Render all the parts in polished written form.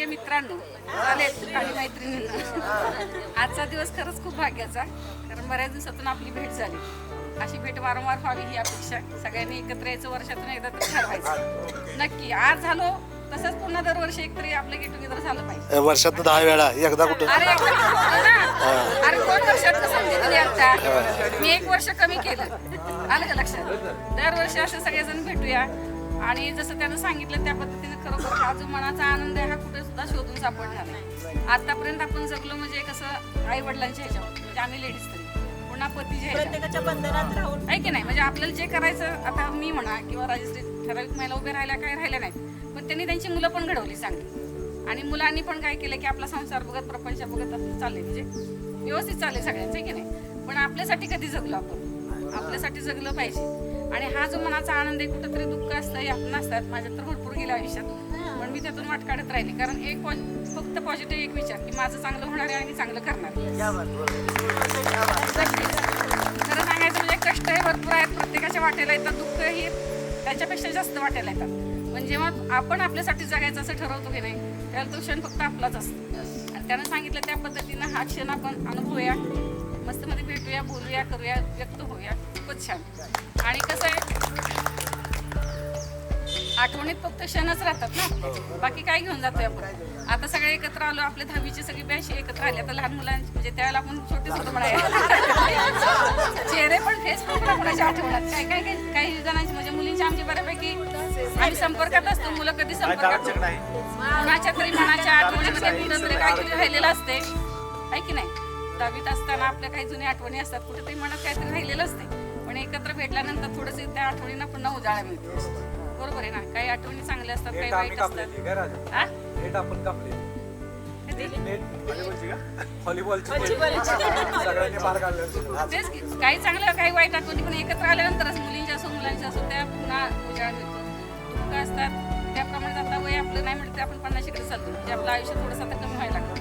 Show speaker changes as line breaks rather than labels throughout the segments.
मित्रांनो, चालेल काही मैत्रिणींना, आजचा दिवस खरंच खूप भाग्याचा, कारण बऱ्याच दिवसातून आपली भेट झाली. अशी भेट वारंवार व्हावी ही अपेक्षा. सगळ्यांनी एकत्र यायचं, वर्षातून एकदा तरी ठरवायचं. नक्की आज झालो तसंच पुन्हा दरवर्षी एकतरी आपलं गेट टुगेदर झालं पाहिजे.
वर्षात 10 वेळा एकदा कुठं.
अरे 2 वर्षात संधी दिली आता, मी 1 वर्ष कमी केलं. आलं का लक्षात? दरवर्षी असं सगळेजण भेटूया. आणि जसं त्यानं सांगितलं त्या पद्धतीने खरोखर हा जो मनाचा आनंद आहे हा कुठे सुद्धा शोधून सापडणार नाही. आतापर्यंत आपण जगलो म्हणजे कसं आई वडिलांच्या ह्याच्यावर, म्हणजे आम्ही लेडीज तरी पुन्हा पतीच्या
प्रत्येकाच्या बंधनात राहून
आहे की नाही. म्हणजे आपल्याला जे करायचं, आता मी म्हणा किंवा राजश्री ठराविक महिला उभ्या राहिल्या काही राहिल्या नाहीत, पण त्यांनी त्यांची मुलं पण घडवली चांगली. आणि मुलांनी पण काय केलं की आपला संसार बघत, प्रपंच बघत आपलं चालले, म्हणजे व्यवस्थित चालले सगळ्यांचं, की नाही. पण आपल्यासाठी कधी जगलो आपण? आपल्यासाठी जगलं पाहिजे. आणि हा जो मनाचा आनंद आहे, कुठंतरी दुःख असतं, यातना असतात. माझ्या तर भरपूर गेल्या आयुष्यात, पण मी त्यातून वाट काढत राहिली. कारण फक्त पॉझिटिव्ह एक विचार की माझं चांगलं होणार आहे आणि मी चांगलं करणार आहे. खरं सांगायचं म्हणजे कष्ट हे भरपूर आहेत, प्रत्येकाच्या वाटेला येतात. दुःख ही त्याच्यापेक्षा जास्त वाटेला येतात. पण जेव्हा आपण आपल्यासाठी जगायचं असं ठरवतो की नाही, त्याला तो क्षण फक्त आपलाच असतो. आणि त्यानं सांगितलं त्या पद्धतीनं हा क्षण आपण अनुभवूया, मस्तमध्ये भेटूया, बोलूया, करूया, व्यक्त होऊया. खूपच छान. आणि कसं आहे, आठवणीत फक्त क्षणच राहतात ना, बाकी काय घेऊन जातोय आपण. आता सगळे एकत्र आलो, आपले 10वीची सगळी बॅच एकत्र आली. आता लहान मुलांची म्हणजे त्यावेळेला आपण छोटेच होतो म्हणायला, चेहरे पण फेस पण कोणाच्या आठवणात. काही जणांची म्हणजे मुलींची आमची बऱ्यापैकी आम्ही संपर्कात असतो. मुलं कधी संपर्कात कोणाच्या तरी मनाच्या आठवणीमध्ये कुठंतरी काहीतरी राहिलेलं असते, आहे की नाही. 10वीत असताना आपल्या काही जुन्या आठवणी असतात, कुठेतरी मनात काहीतरी राहिलेलं असते. पण एकत्र भेटल्यानंतर थोडंसं त्या आठवणींना पुन्हा उजाळा मिळतो. बरोबर आहे ना. काही आठवणी चांगल्या असतात, काही वाईट असतात. तेच की, काही चांगल्या काही वाईट आठवणी पण एकत्र आल्यानंतरच, मुलींच्या असो मुलांच्या असो, त्या पुन्हा उजाळा मिळतो. दुःख असतात त्याप्रमाणे आता वय आपलं नाही म्हटलं तर आपण 50कडे चालतो, म्हणजे आपलं आयुष्य थोडंसं आता कमी व्हायला लागतं.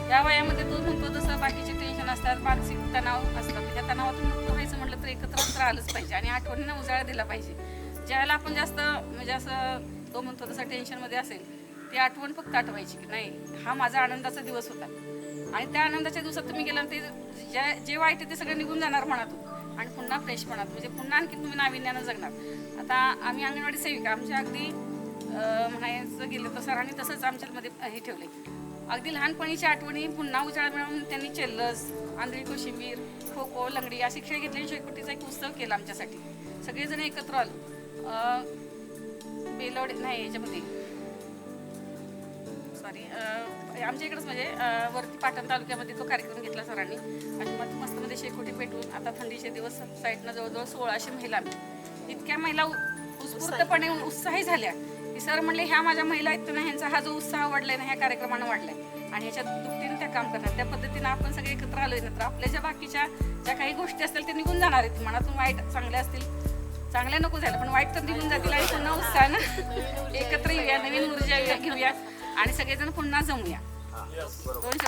या वयामध्ये तो म्हणतो तसं बाकीचे टेन्शन असतात, मानसिक तणाव असतात. त्या तणावातून मुक्त व्हायचं म्हटलं तर एकत्र आलंच पाहिजे आणि आठवणींना उजाळा दिला पाहिजे. ज्यावेळेला आपण जास्त म्हणजे असं तो म्हणतो तसं टेन्शनमध्ये असेल, ती आठवण फक्त आठवायची की नाही, हा माझा आनंदाचा दिवस होता. आणि त्या आनंदाच्या दिवसात तुम्ही गेल्यानंतर ते जे वाईट आहे ते सगळं निघून जाणार मनातून, आणि पुन्हा फ्रेश मनात म्हणजे पुन्हा आणखी तुम्ही नाविन्यानं जगणार. आता आम्ही अंगणवाडी सेविका, आमच्या अगदी म्हणायचं गेलं तर सरांनी तसंच आमच्यामध्ये हे ठेवले. अगदी लहानपणीच्या आठवणी पुन्हा उजाळा मिळवून त्यांनी चेल्लस, आंधळी कोशिंबीर, खो खो, लंगडी असे खेळ घेतले. शेकोटीचा एक उत्सव केला आमच्यासाठी. सगळेजण एकत्र आलो. बेलोड नाही याच्यामध्ये सॉरी आमच्या इकडंच म्हणजे वरती पाटण तालुक्यामध्ये तो कार्यक्रम घेतला सरांनी. आणि मग मस्तमध्ये शेकोटी पेटवून, आता थंडीचे दिवस साईडनं जवळजवळ 1600 महिला, इतक्या महिला उत्स्फूर्तपणे उत्साही झाल्या की सर म्हणले ह्या माझ्या महिला आहेत ना, ह्यांचा हा जो उत्साह वाढलाय ना, ह्या कार्यक्रमानं वाढलाय आणि ह्याच्यात दुपटीने त्या काम करणार. त्या पद्धतीनं आपण सगळे एकत्र आलोय ना, तर आपल्या ज्या बाकीच्या ज्या काही गोष्टी असतील ते निघून जाणार आहेत. मनातून वाईट चांगल्या असतील, चांगल्या नको झालं पण वाईट तर निघून जातील. आणि पुन्हा उत्साहानं एकत्र येऊया, नवीन ऊर्जा घेऊया आणि सगळेजण पुन्हा जमूया. 2